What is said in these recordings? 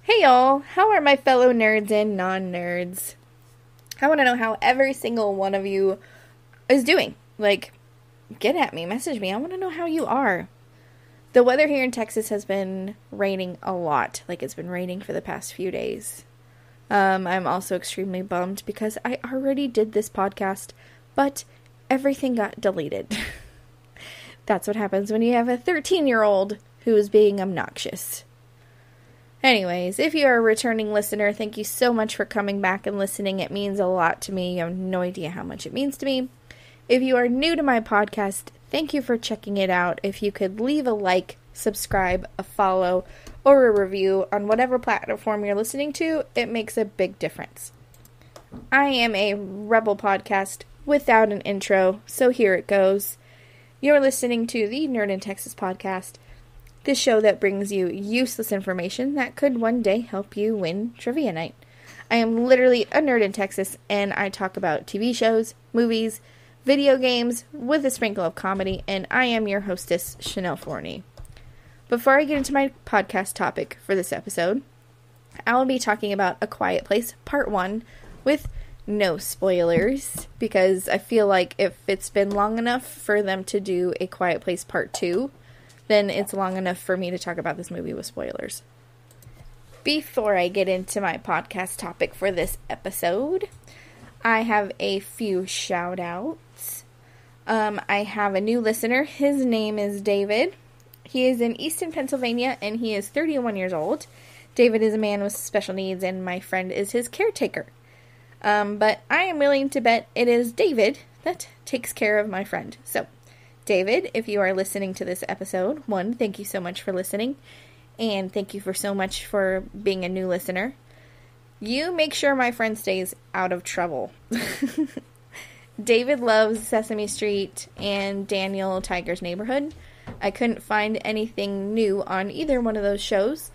Hey y'all, how are my fellow nerds and non-nerds? I want to know how every single one of you is doing. Like, get at me, message me. I want to know how you are. The weather here in Texas has been raining a lot. Like, it's been raining for the past few days. I'm also extremely bummed because I already did this podcast, but everything got deleted. That's what happens when you have a 13-year-old who is being obnoxious. Anyways, if you're a returning listener, thank you so much for coming back and listening. It means a lot to me. You have no idea how much it means to me. If you are new to my podcast, thank you for checking it out. If you could leave a like, subscribe, a follow, or a review on whatever platform you're listening to, it makes a big difference. I am a rebel podcast without an intro, so here it goes. You're listening to the Nerd in Texas podcast. The show that brings you useless information that could one day help you win trivia night. I am literally a nerd in Texas, and I talk about TV shows, movies, video games, with a sprinkle of comedy, and I am your hostess, Chanel Forney. Before I get into my podcast topic for this episode, I will be talking about A Quiet Place Part 1 with no spoilers, because I feel like if it's been long enough for them to do A Quiet Place Part 2, then it's long enough for me to talk about this movie with spoilers. Before I get into my podcast topic for this episode, I have a few shout-outs. I have a new listener. His name is David. He is in Easton, Pennsylvania, and he is 31 years old. David is a man with special needs, and my friend is his caretaker. But I am willing to bet it is David that takes care of my friend. So, David, if you are listening to this episode, one, thank you so much for listening, and thank you so much for being a new listener. You make sure my friend stays out of trouble. David loves Sesame Street and Daniel Tiger's Neighborhood. I couldn't find anything new on either one of those shows,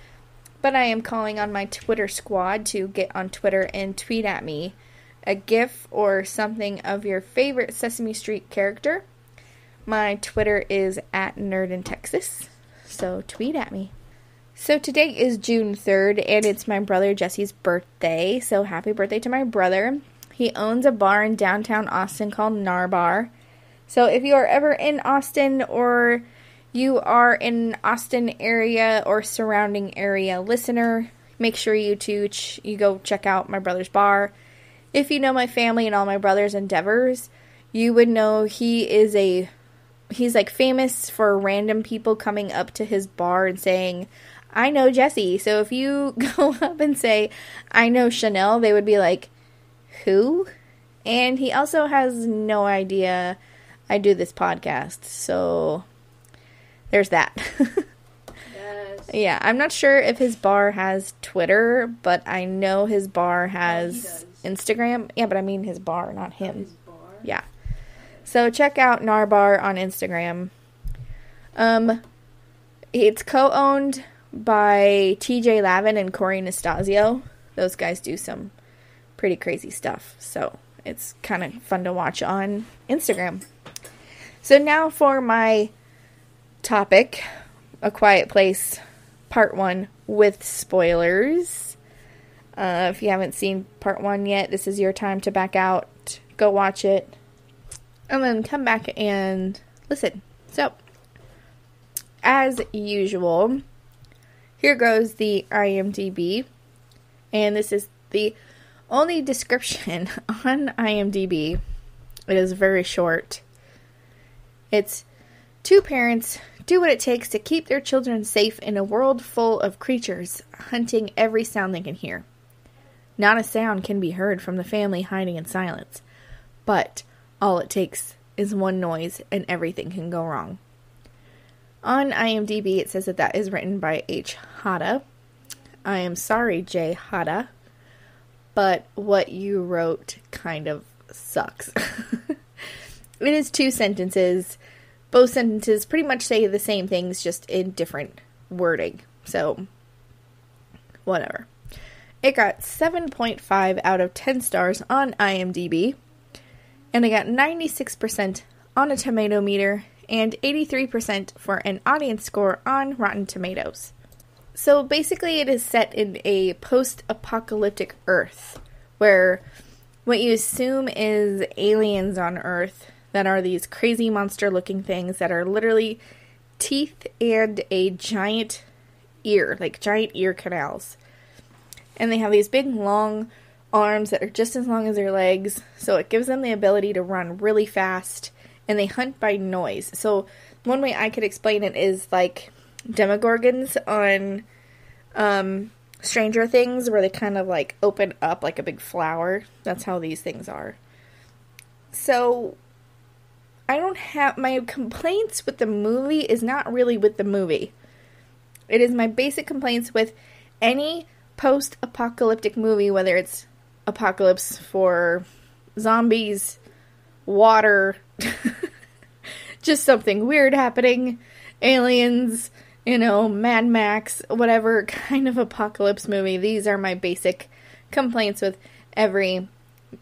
but I am calling on my Twitter squad to get on Twitter and tweet at me a GIF or something of your favorite Sesame Street character. My Twitter is @NerdInTexas, so tweet at me. So today is June 3rd, and it's my brother Jesse's birthday, so happy birthday to my brother. He owns a bar in downtown Austin called Nar Bar. So if you are ever in Austin, or you are in Austin area or surrounding area listener, make sure you go check out my brother's bar. If you know my family and all my brother's endeavors, you would know he's like famous for random people coming up to his bar and saying, I know Jesse. So if you go up and say, I know Chanel, they would be like, who? And he also has no idea I do this podcast. So there's that. Yes. Yeah, I'm not sure if his bar has Twitter, but I know his bar has Instagram. Yeah, but I mean his bar, not him. His bar? Yeah. So check out Narbar on Instagram. It's co-owned by TJ Lavin and Corey Nastasio. Those guys do some pretty crazy stuff. So it's kind of fun to watch on Instagram. So now for my topic, A Quiet Place Part 1 with spoilers. If you haven't seen Part 1 yet, this is your time to back out. Go watch it. And then come back and listen. So, as usual, here goes the IMDb. And this is the only description on IMDb. It is very short. It's, two parents do what it takes to keep their children safe in a world full of creatures hunting every sound they can hear. Not a sound can be heard from the family hiding in silence. But all it takes is one noise and everything can go wrong. On IMDb, it says that is written by H. Hada. I am sorry, J. Hada, but what you wrote kind of sucks. It is 2 sentences. Both sentences pretty much say the same things, just in different wording. So, whatever. It got 7.5 out of 10 stars on IMDb. And I got 96% on a tomato meter and 83% for an audience score on Rotten Tomatoes. So basically it is set in a post-apocalyptic Earth where what you assume is aliens on Earth that are these crazy monster-looking things that are literally teeth and a giant ear, like giant ear canals. And they have these big, long arms that are just as long as their legs, so it gives them the ability to run really fast, and they hunt by noise. So one way I could explain it is like Demogorgons on Stranger Things, where they kind of like open up like a big flower. That's how these things are. So I don't have, my complaints with the movie is not really with the movie. It is my basic complaints with any post-apocalyptic movie, whether it's apocalypse for zombies, water, just something weird happening, aliens, Mad Max, whatever kind of apocalypse movie. These are my basic complaints with every,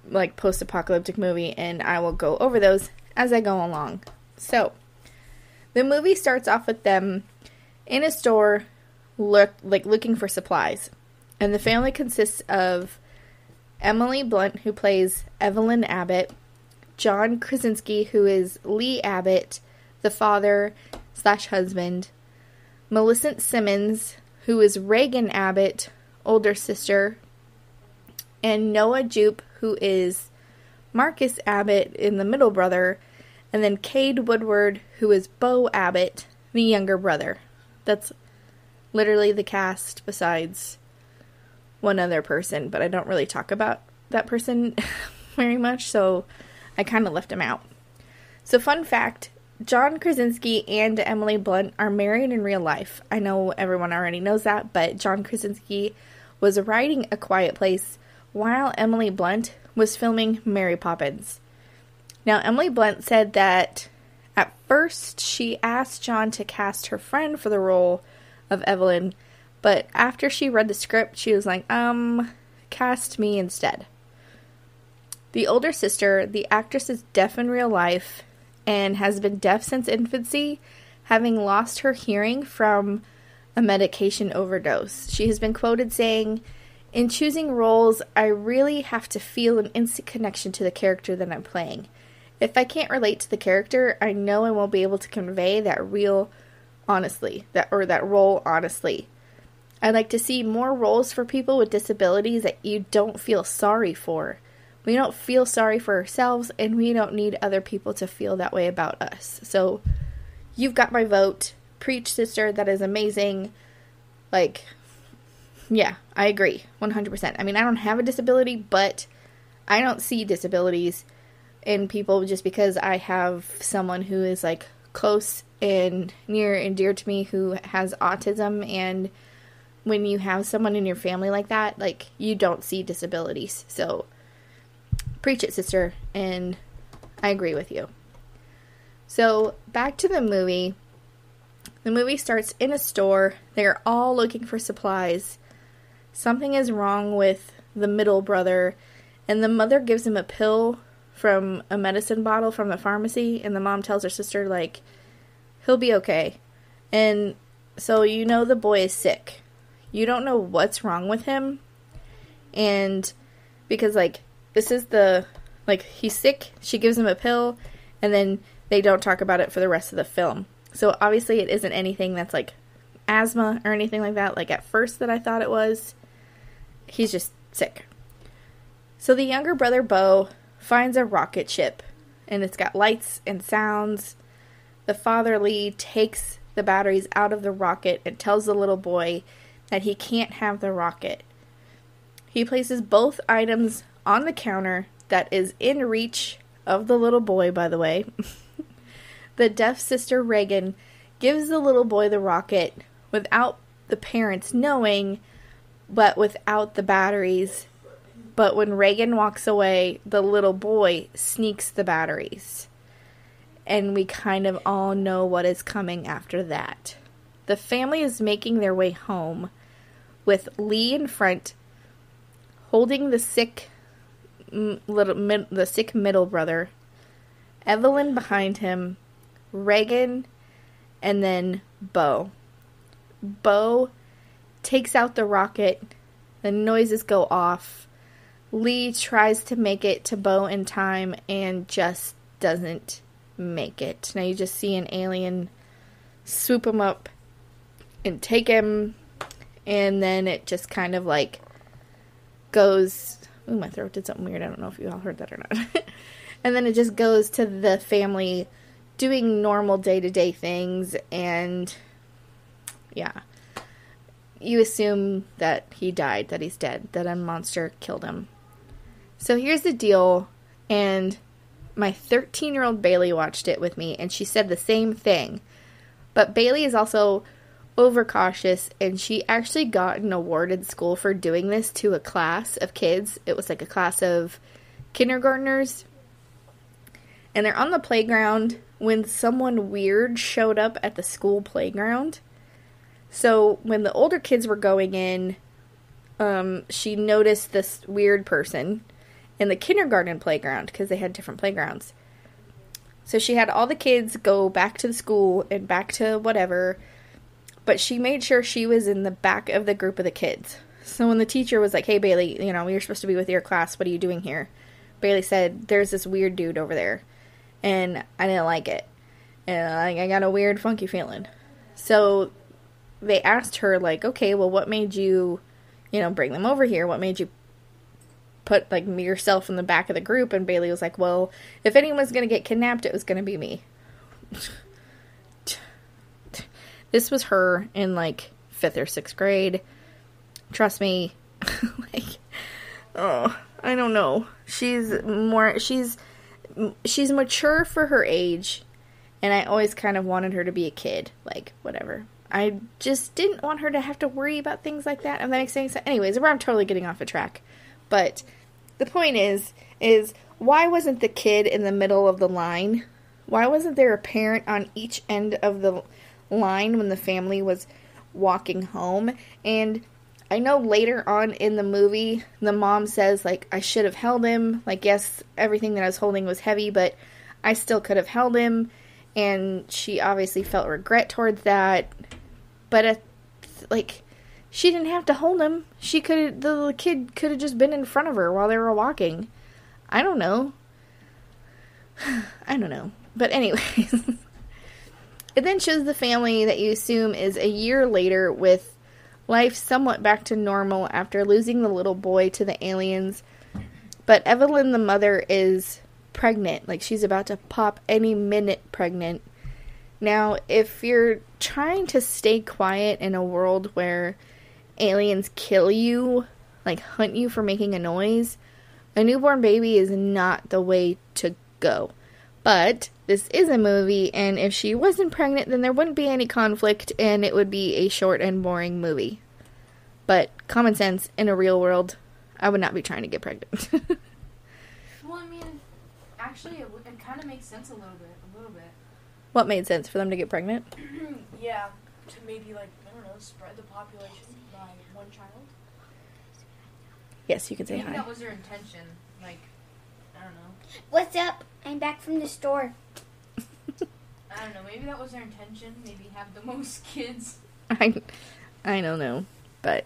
like, post-apocalyptic movie, and I will go over those as I go along. So, the movie starts off with them in a store, looking for supplies. And the family consists of Emily Blunt, who plays Evelyn Abbott, John Krasinski, who is Lee Abbott, the father/husband, Millicent Simmons, who is Reagan Abbott, older sister, and Noah Jupe, who is Marcus Abbott in the middle brother, and then Cade Woodward, who is Bo Abbott, the younger brother. That's literally the cast besides one other person, but I don't really talk about that person very much, so I kind of left him out. So fun fact, John Krasinski and Emily Blunt are married in real life. I know everyone already knows that, but John Krasinski was writing A Quiet Place while Emily Blunt was filming Mary Poppins. Now, Emily Blunt said that at first she asked John to cast her friend for the role of Evelyn, but after she read the script, she was like, cast me instead. The older sister, the actress, is deaf in real life and has been deaf since infancy, having lost her hearing from a medication overdose. She has been quoted saying, "In choosing roles, I really have to feel an instant connection to the character that I'm playing. If I can't relate to the character, I know I won't be able to convey that role honestly. I like to see more roles for people with disabilities that you don't feel sorry for. We don't feel sorry for ourselves, and we don't need other people to feel that way about us. So, you've got my vote. Preach, sister. That is amazing." Like, yeah, I agree. 100%. I mean, I don't have a disability, but I don't see disabilities in people just because I have someone who is, like, close and near and dear to me who has autism, and when you have someone in your family like that, like, you don't see disabilities. So, preach it, sister, and I agree with you. So, back to the movie. The movie starts in a store. They are all looking for supplies. Something is wrong with the middle brother, and the mother gives him a pill from a medicine bottle from the pharmacy, and the mom tells her sister, like, he'll be okay. And so the boy is sick. You don't know what's wrong with him, and because, like, this is he's sick, she gives him a pill, and then they don't talk about it for the rest of the film. So obviously it isn't anything that's like asthma or anything like that, like at first that I thought it was. He's just sick. So the younger brother, Bo, finds a rocket ship, and it's got lights and sounds. The father, Lee, takes the batteries out of the rocket and tells the little boy that he can't have the rocket. He places both items on the counter that is in reach of the little boy, by the way. The deaf sister, Reagan, gives the little boy the rocket without the parents knowing, but without the batteries. But when Reagan walks away, the little boy sneaks the batteries. And we kind of all know what is coming after that. The family is making their way home, with Lee in front, holding the sick middle brother, Evelyn behind him, Reagan, and then Bo. Bo takes out the rocket. The noises go off. Lee tries to make it to Bo in time and just doesn't make it. Now you just see an alien swoop him up and take him, and then it just kind of like goes... Ooh, my throat did something weird. I don't know if you all heard that or not. And then it just goes to the family doing normal day-to-day things, and yeah. You assume that he died, that he's dead, that a monster killed him. So here's the deal, and my 13-year-old Bailey watched it with me, and she said the same thing. But Bailey is also overcautious, and she actually got an award in school for doing this to a class of kids. It was like a class of kindergartners. And they're on the playground when someone weird showed up at the school playground. So when the older kids were going in, she noticed this weird person in the kindergarten playground, because they had different playgrounds. So she had all the kids go back to the school and back to whatever, but she made sure she was in the back of the group of the kids. So when the teacher was like, hey, Bailey, you're supposed to be with your class. What are you doing here? Bailey said, there's this weird dude over there, and I didn't like it. And I got a weird, funky feeling. So they asked her, like, okay, well, what made you, bring them over here? What made you put, like, yourself in the back of the group? And Bailey was like, well, if anyone was going to get kidnapped, it was going to be me. This was her in, like, 5th or 6th grade. Trust me. I don't know. She's mature for her age, and I always kind of wanted her to be a kid. Like, whatever. I just didn't want her to have to worry about things like that. And that makes sense. Anyways, I'm totally getting off a track. But the point is why wasn't the kid in the middle of the line? Why wasn't there a parent on each end of the line when the family was walking home? And I know later on in the movie, the mom says, like, I should have held him. Like, yes, everything that I was holding was heavy, but I still could have held him. And she obviously felt regret towards that. But, she didn't have to hold him. The kid could have just been in front of her while they were walking. I don't know. But anyways. It then shows the family that you assume is a year later with life somewhat back to normal after losing the little boy to the aliens. But Evelyn, the mother, is pregnant. Like, she's about to pop any minute pregnant. Now, if you're trying to stay quiet in a world where aliens kill you, like hunt you for making a noise, a newborn baby is not the way to go. But this is a movie, and if she wasn't pregnant, then there wouldn't be any conflict, and it would be a short and boring movie. But common sense, in a real world, I would not be trying to get pregnant. Well, I mean, actually, it kind of makes sense a little bit. What made sense for them to get pregnant? Yeah, to maybe, spread the population by one child. Yes, you could say maybe hi. That was their intention. I don't know. What's up? I'm back from the store. I don't know. Maybe that was their intention. Maybe have the most kids. I don't know, but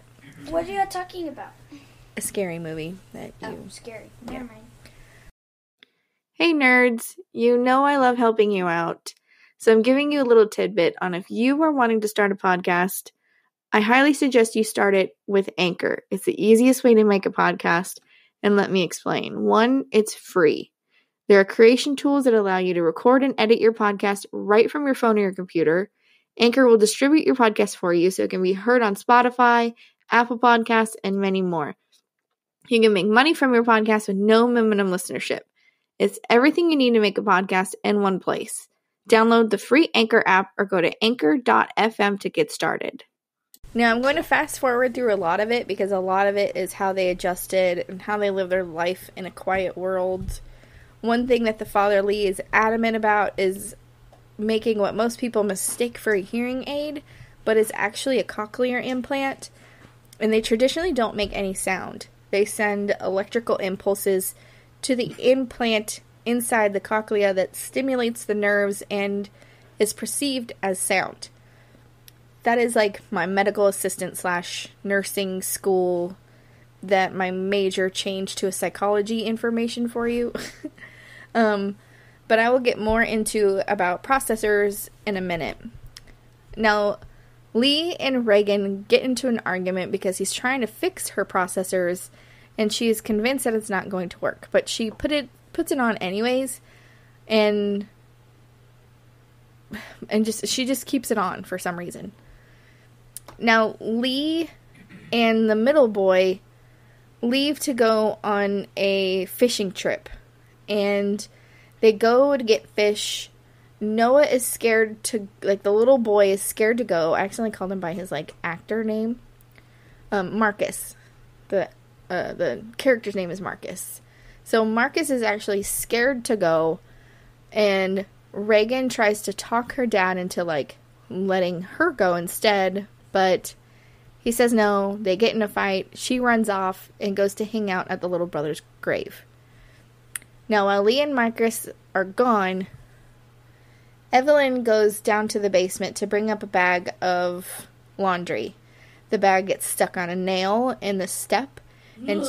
What are you talking about? a scary movie that you... Oh, scary. Never mind. Hey nerds, you know I love helping you out. So I'm giving you a little tidbit on if you are wanting to start a podcast, I highly suggest you start it with Anchor. It's the easiest way to make a podcast, and let me explain. 1, it's free. There are creation tools that allow you to record and edit your podcast right from your phone or your computer. Anchor will distribute your podcast for you so it can be heard on Spotify, Apple Podcasts, and many more. You can make money from your podcast with no minimum listenership. It's everything you need to make a podcast in one place. Download the free Anchor app or go to anchor.fm to get started. Now, I'm going to fast forward through a lot of it because a lot of it is how they adjusted and how they live their life in a quiet world. One thing that the father Lee is adamant about is making what most people mistake for a hearing aid, but is actually a cochlear implant. And they traditionally don't make any sound. They send electrical impulses to the implant inside the cochlea that stimulates the nerves and is perceived as sound. that is like my medical assistant / nursing school that my major changed to a psychology information for you. But I will get more into about processors in a minute. Now, Lee and Reagan get into an argument because he's trying to fix her processors, and she's convinced that it's not going to work. But she puts it on anyways, and she just keeps it on for some reason. Now, Lee and the middle boy leave to go on a fishing trip, and they go to get fish. Noah is scared to, like, the little boy is scared to go. I accidentally called him by his, like, actor name. Marcus. The character's name is Marcus. So Marcus is actually scared to go, and Reagan tries to talk her dad into, like, letting her go instead, but he says no. They get in a fight. She runs off and goes to hang out at the little brother's grave. Now, while Lee and Marcus are gone, Evelyn goes down to the basement to bring up a bag of laundry. The bag gets stuck on a nail in the step, and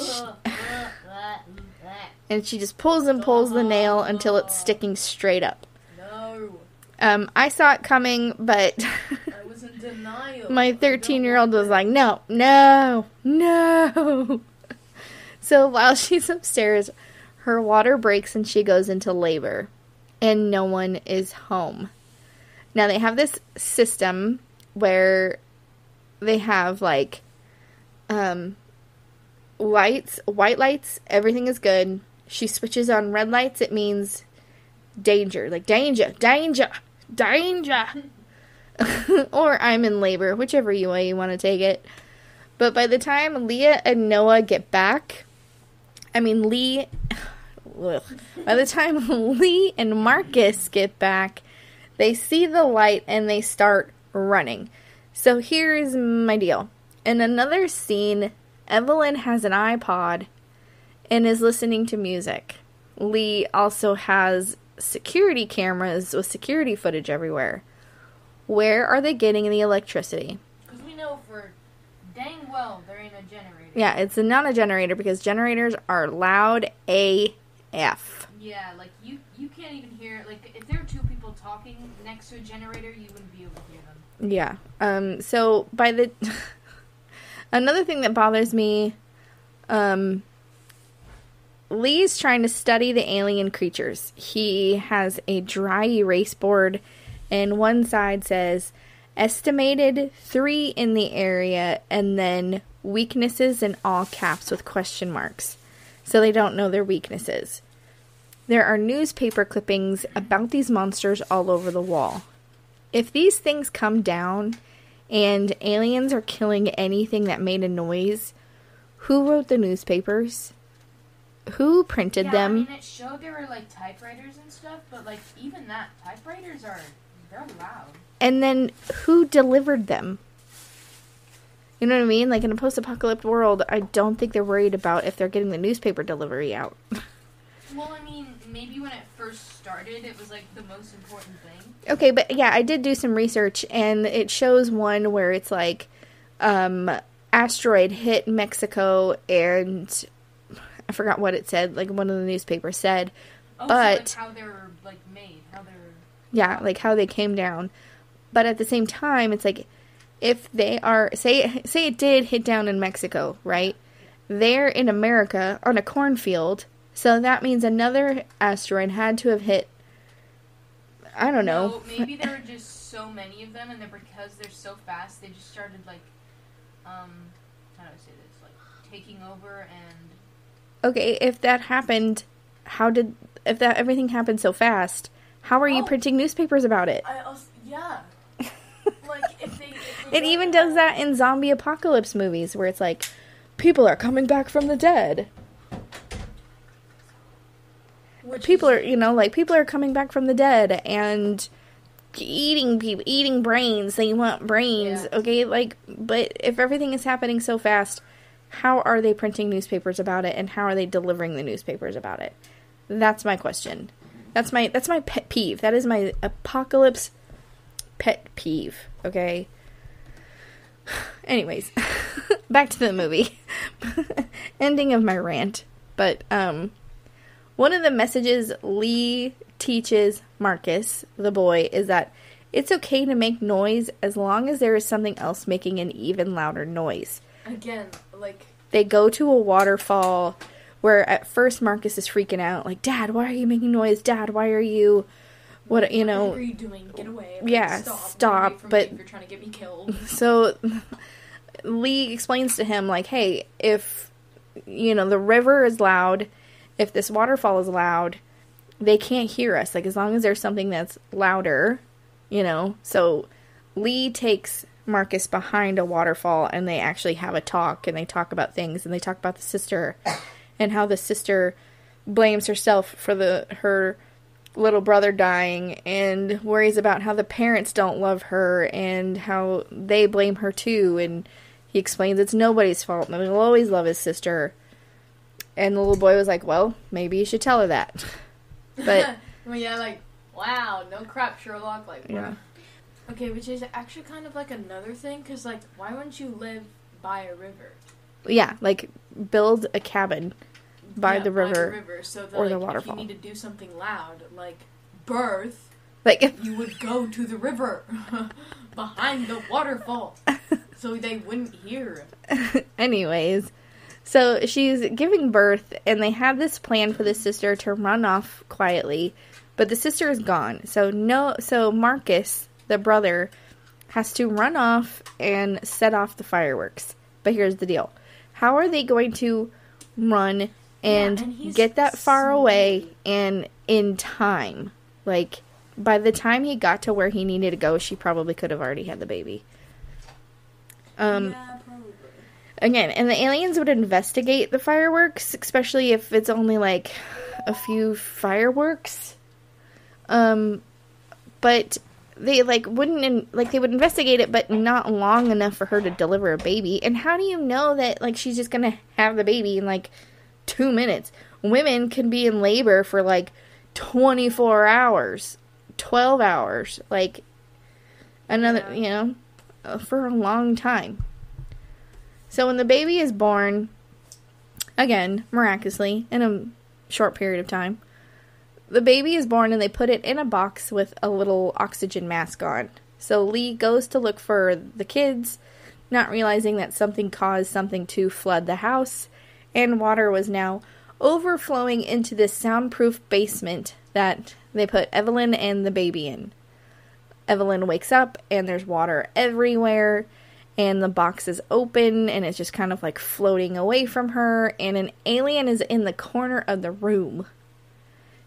she just pulls the nail until it's sticking straight up. No. I saw it coming, but I was in denial. my 13-year-old was like, no. So while she's upstairs, her water breaks and she goes into labor, and no one is home. Now, they have this system where they have, like, lights, white lights, everything is good. She switches on red lights, it means danger. Like, danger. Or I'm in labor, whichever way you want to take it. But by the time Leah and Noah get back, by the time Lee and Marcus get back, they see the light and they start running. So here's my deal. In another scene, Evelyn has an iPod and is listening to music. Lee also has security cameras with security footage everywhere. Where are they getting the electricity? Because we know for dang well there ain't a generator. Yeah, it's not a generator because generators are loud AF. Yeah, like, you can't even hear, like, if there were two people talking next to a generator, you wouldn't be able to hear them. Yeah. So by the another thing that bothers me, Lee's trying to study the alien creatures. He has a dry erase board, and one side says estimated 3 in the area, and then weaknesses in all caps with question marks. So they don't know their weaknesses. There are newspaper clippings about these monsters all over the wall. If these things come down and aliens are killing anything that made a noise, who wrote the newspapers? Who printed them? I mean, it showed there were, like, typewriters and stuff, but, like, even that, typewriters they're loud. And then who delivered them? You know what I mean? Like, in a post-apocalyptic world, I don't think they're worried about if they're getting the newspaper delivery out. Well, I mean, maybe when it first started, it was, like, the most important thing. Okay, but yeah, I did do some research, and it shows one where it's like, asteroid hit Mexico, and I forgot what it said, like one of the newspapers said, but... So, like, how they were, like, made, Yeah, like how they came down. But at the same time, it's like, if they are, say it did hit down in Mexico, right? They're in America on a cornfield, so that means another asteroid had to have hit, I don't know. No, maybe there were just so many of them, and because they're so fast, they just started, like, how do I say this? Like, taking over and... Okay, if that happened, if everything happened so fast, how are you printing newspapers about it? Yeah. Like, if they it even does that in zombie apocalypse movies, where it's like, people are coming back from the dead. People are coming back from the dead and eating brains. They want brains, yeah. Okay? Like, but if everything is happening so fast, how are they printing newspapers about it, and how are they delivering the newspapers about it? That's my question. That's my pet peeve. That is my apocalypse pet peeve, okay? Anyways, back to the movie. Ending of my rant. But, one of the messages Lee teaches Marcus, the boy, is that it's okay to make noise as long as there is something else making an even louder noise. Again, like... They go to a waterfall where at first Marcus is freaking out. Like, Dad, why are you making noise? Dad, why are you... What, you know... What are you doing? Get away. Like, yeah, stop. Away from but... me if you're trying to get me killed. So, Lee explains to him, like, hey, if, you know, the river is loud, if this waterfall is loud, they can't hear us. Like, as long as there's something that's louder... You know, so Lee takes Marcus behind a waterfall and they actually have a talk and they talk about things and they talk about the sister and how the sister blames herself for her little brother dying and worries about how the parents don't love her and how they blame her too. And he explains it's nobody's fault and he'll always love his sister. And the little boy was like, well, maybe you should tell her that. But well, yeah, like, wow, no crap, Sherlock. Like, yeah. Okay, which is actually kind of like another thing, because, like, why wouldn't you live by a river? Yeah, like, build a cabin by the river, so that, or like, the waterfall. If you need to do something loud, like birth, like, you would go to the river behind the waterfall, so they wouldn't hear. Anyways, so she's giving birth, and they have this plan for the sister to run off quietly. But the sister is gone. So Marcus, the brother, has to run off and set off the fireworks. But here's the deal. How are they going to run and get that far away and in time? Like, by the time he got to where he needed to go, she probably could have already had the baby. Yeah, probably. Again, and the aliens would investigate the fireworks, especially if it's only, like, a few fireworks. But they, like, wouldn't, like, they would investigate it, but not long enough for her to deliver a baby. And how do you know that, like, she's just gonna have the baby in, like, 2 minutes? Women can be in labor for, like, 24 hours, 12 hours, like, another, you know, for a long time. So when the baby is born, again, miraculously, in a short period of time, the baby is born and they put it in a box with a little oxygen mask on. So Lee goes to look for the kids, not realizing that something caused something to flood the house, and water was now overflowing into this soundproof basement that they put Evelyn and the baby in. Evelyn wakes up and there's water everywhere, and the box is open and it's just kind of like floating away from her, and an alien is in the corner of the room.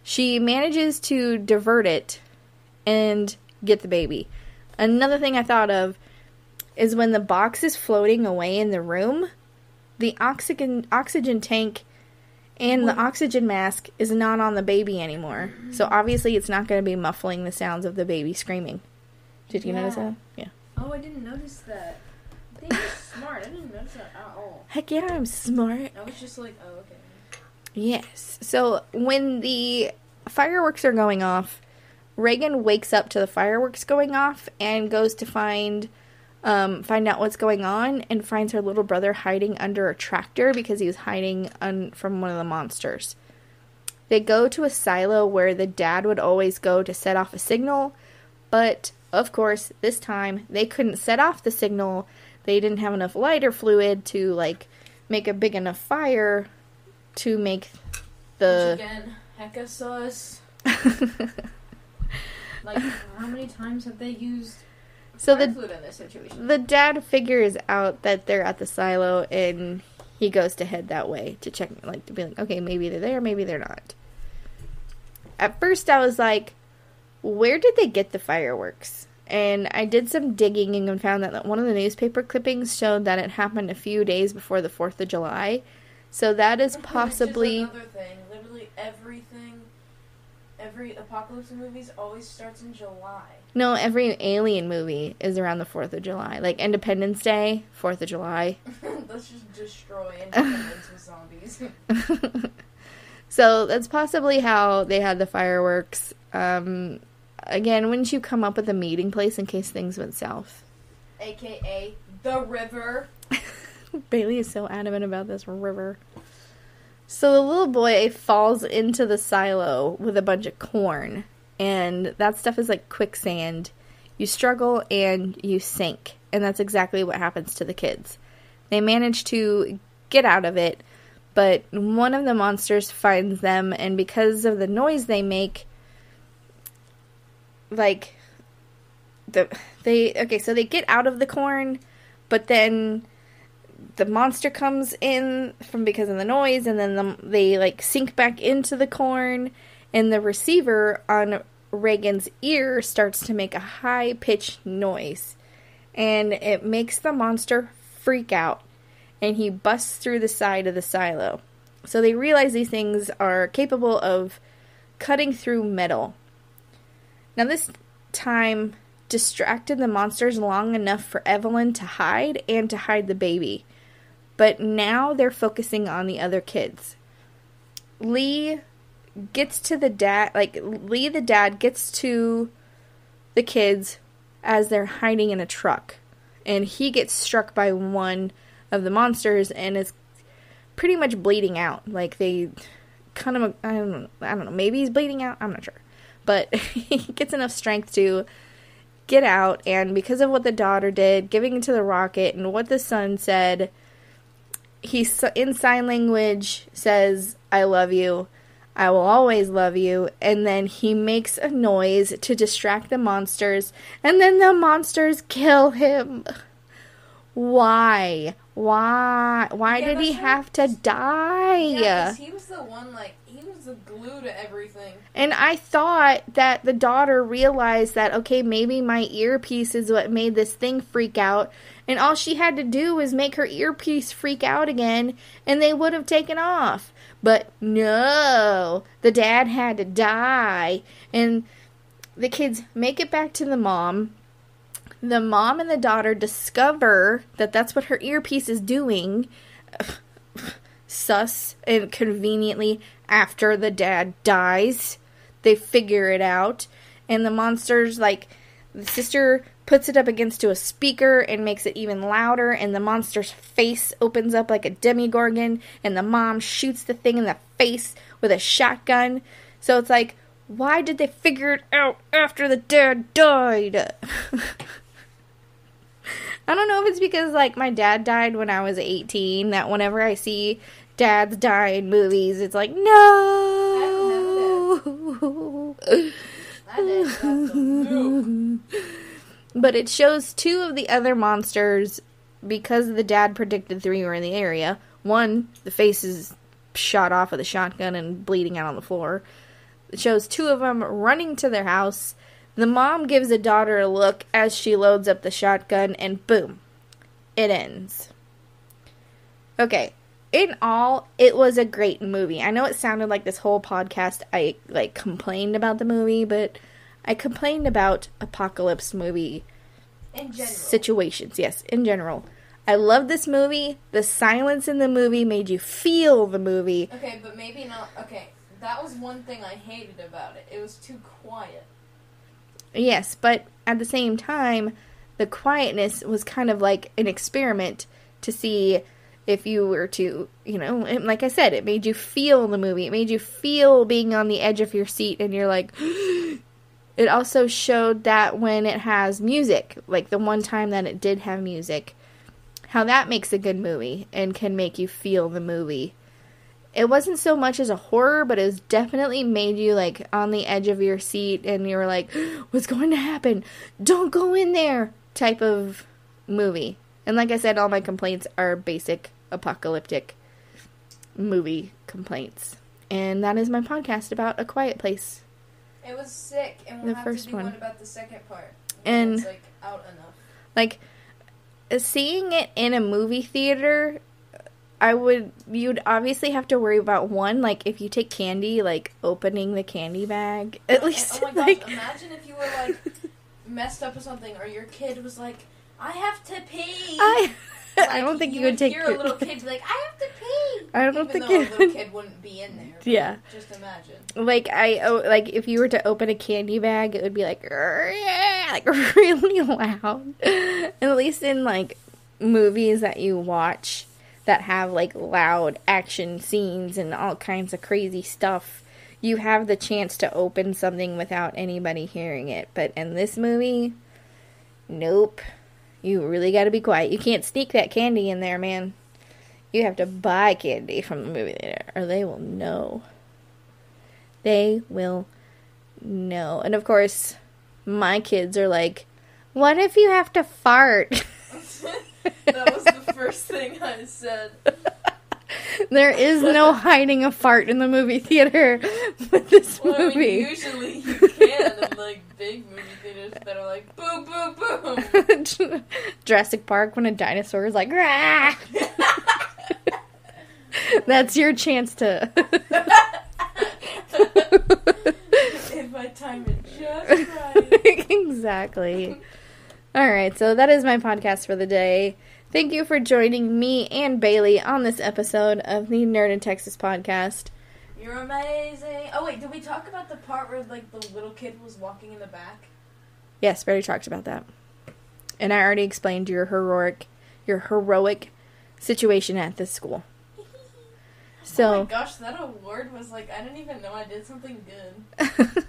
She manages to divert it and get the baby. Another thing I thought of is when the box is floating away in the room, the oxygen tank and the oxygen mask is not on the baby anymore. So obviously it's not going to be muffling the sounds of the baby screaming. Did you notice that? Yeah. Oh, I didn't notice that. I think you're smart. I didn't notice that at all. Heck yeah, I'm smart. I was just like, oh, okay. Yes. So when the fireworks are going off, Reagan wakes up to the fireworks going off and goes to find out what's going on, and finds her little brother hiding under a tractor because he was hiding from one of the monsters. They go to a silo where the dad would always go to set off a signal, but of course this time they couldn't set off the signal. They didn't have enough lighter fluid to, like, make a big enough fire to make the... Which again, hecka sus. Like, how many times have they used fire fluid in this situation? The dad figures out that they're at the silo, and he goes to head that way to check, like, to be like, okay, maybe they're there, maybe they're not. At first I was like, where did they get the fireworks? And I did some digging and found that one of the newspaper clippings showed that it happened a few days before the 4th of July. So that is possibly... Which is another thing. Literally every apocalypse movies always starts in July. No, every alien movie is around the 4th of July. Like Independence Day, 4th of July. Let's just destroy Independence with zombies. So that's possibly how they had the fireworks. Again, wouldn't you come up with a meeting place in case things went south? AKA The river. Bailey is so adamant about this river. So the little boy falls into the silo with a bunch of corn. And that stuff is like quicksand. You struggle and you sink. And that's exactly what happens to the kids. They manage to get out of it. But one of the monsters finds them. And because of the noise they make, like, so they get out of the corn. But then the monster comes in because of the noise, and then they like sink back into the corn, and the receiver on Reagan's ear starts to make a high-pitched noise, and it makes the monster freak out, and he busts through the side of the silo. So they realize these things are capable of cutting through metal. Now this time distracted the monsters long enough for Evelyn to hide and to hide the baby. But now they're focusing on the other kids. Lee the dad gets to the kids as they're hiding in a truck. And he gets struck by one of the monsters and is pretty much bleeding out. Like they kind of, I don't know, maybe he's bleeding out, I'm not sure. But he gets enough strength to get out, and because of what the daughter did, giving into the rocket, and what the son said, he, in sign language, says, "I love you. I will always love you." And then he makes a noise to distract the monsters, and then the monsters kill him. Why? Why did he have to die? Yeah, because he was the one, he was the glue to everything. And I thought that the daughter realized that, okay, maybe my earpiece is what made this thing freak out, and all she had to do was make her earpiece freak out again, and they would have taken off. But no, the dad had to die, and the kids make it back to the mom. The mom and the daughter discover that that's what her earpiece is doing, sus, and conveniently after the dad dies. They figure it out, and the monsters, the sister puts it up against to a speaker and makes it even louder, and the monster's face opens up like a demigorgon, and the mom shoots the thing in the face with a shotgun. So it's like, why did they figure it out after the dad died? I don't know if it's because, my dad died when I was 18, that whenever I see dads die in movies, it's like, no! But it shows two of the other monsters, because the dad predicted 3 were in the area. One, the face is shot off with a shotgun and bleeding out on the floor. It shows 2 of them running to their house. The mom gives the daughter a look as she loads up the shotgun, and boom, it ends. Okay, in all, it was a great movie. I know it sounded like this whole podcast I, complained about the movie, but I complained about apocalypse movie in general. Situations. Yes, in general. I loved this movie. The silence in the movie made you feel the movie. Okay, but maybe not. Okay, that was one thing I hated about it. It was too quiet. Yes, but at the same time, the quietness was kind of like an experiment to see if you were to, like I said, it made you feel the movie. It made you feel being on the edge of your seat, and you're like... It also showed that when it has music, like the one time that it did have music, how that makes a good movie and can make you feel the movie. It wasn't so much as a horror, but it was definitely made you, on the edge of your seat, and you were like, what's going to happen? Don't go in there! Type of movie. And like I said, all my complaints are basic apocalyptic movie complaints. And that is my podcast about A Quiet Place. It was sick, and we'll have to do one about the second part. And it's, out enough. Seeing it in a movie theater... you'd obviously have to worry about one, if you take candy, opening the candy bag. At least, oh my gosh, imagine if you were, messed up or something, or your kid was like, I have to pee. I don't think you would take... You're a little kid be like, I have to pee. I don't think a little kid wouldn't be in there. Yeah. Just imagine. If you were to open a candy bag, it would be really loud. At least in, movies that you watch that have, like, loud action scenes and all kinds of crazy stuff, you have the chance to open something without anybody hearing it. But in this movie, nope. You really gotta be quiet. You can't sneak that candy in there, man. You have to buy candy from the movie theater, or they will know. They will know. And of course, my kids are like, what if you have to fart? That was the first thing I said. There is no hiding a fart in the movie theater with this movie. I mean, usually you can in, like, big movie theaters that are like, boom, boom, boom. Jurassic Park, when a dinosaur is like, rah! That's your chance to... If I time it just right. Exactly. Alright, so that is my podcast for the day. Thank you for joining me and Bailey on this episode of the Nerd in Texas podcast. You're amazing. Oh, wait, did we talk about the part where, like, the little kid was walking in the back? Yes, we already talked about that. And I already explained your heroic situation at this school. So, oh my gosh, that award was like, I didn't even know I did something good.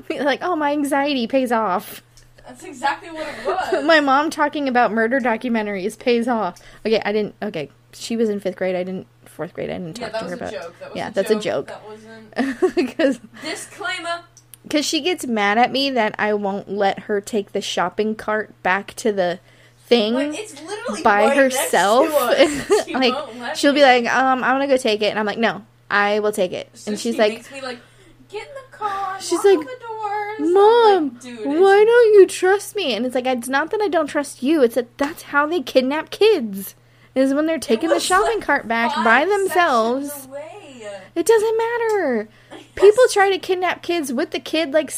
like, oh, my anxiety pays off. That's exactly what it was. My mom talking about murder documentaries pays off. Okay, she was in 5th grade. 4th grade, I didn't talk to her about. That's a joke. That wasn't... Because Disclaimer! Because she gets mad at me that I won't let her take the shopping cart back to the thing like, it's literally by right herself. Next to us. She like, won't let she'll me. be like, I want to go take it. And I'm like, no, I will take it. So and she's she like, makes me like, get in the car, she's walk like, on the doors. Mom, like, dude, why don't you trust me? And it's like, it's not that I don't trust you. It's that that's how they kidnap kids. Is when they're taking the shopping cart back by themselves. It doesn't matter. Yes. People try to kidnap kids with the kid, like,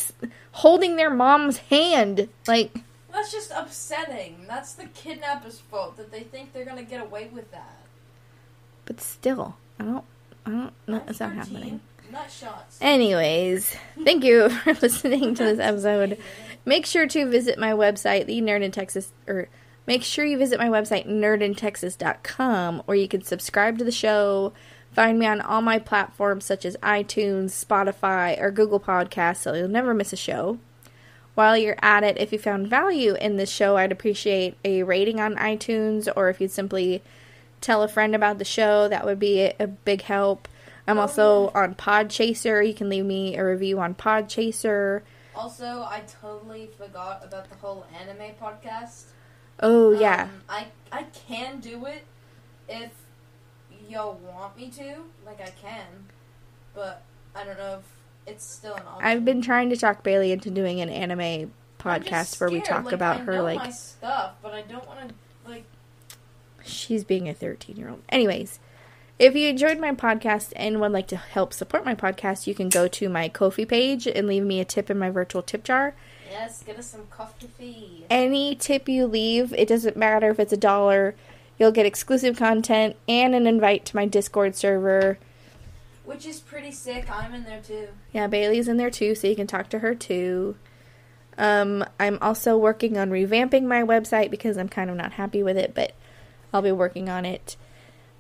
holding their mom's hand. Like, That's just upsetting. That's the kidnapper's fault that they think they're gonna get away with that. but still, I don't know. That's not 13, happening. Nut shots. Anyways, thank you for listening to this episode. Make sure to visit my website, make sure you visit my website, nerdintexas.com, or you can subscribe to the show. Find me on all my platforms such as iTunes, Spotify, or Google Podcasts, so you'll never miss a show. While you're at it, if you found value in this show, I'd appreciate a rating on iTunes, or if you'd simply tell a friend about the show, that would be a big help. I'm also on Podchaser. You can leave me a review on Podchaser. Also, I totally forgot about the whole anime podcast. Oh, yeah. I can do it if y'all want me to. Like, I can. But I don't know if it's still an option. I've been trying to talk Bailey into doing an anime podcast where we talk about her, like... I know my stuff, but I don't want to, like... She's being a 13-year-old. Anyways, if you enjoyed my podcast and would like to help support my podcast, you can go to my Ko-fi page and leave me a tip in my virtual tip jar. Yes, get us some coffee. Any tip you leave, it doesn't matter if it's $1, you'll get exclusive content and an invite to my Discord server. Which is pretty sick. I'm in there too. Yeah, Bailey's in there too, so you can talk to her too. I'm also working on revamping my website because I'm kind of not happy with it, but I'll be working on it.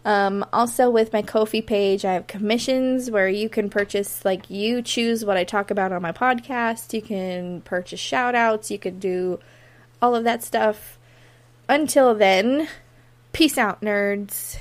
Also with my Ko-fi page, I have commissions where you can purchase, like, you choose what I talk about on my podcast. You can purchase shout outs. You can do all of that stuff. Until then, peace out, nerds.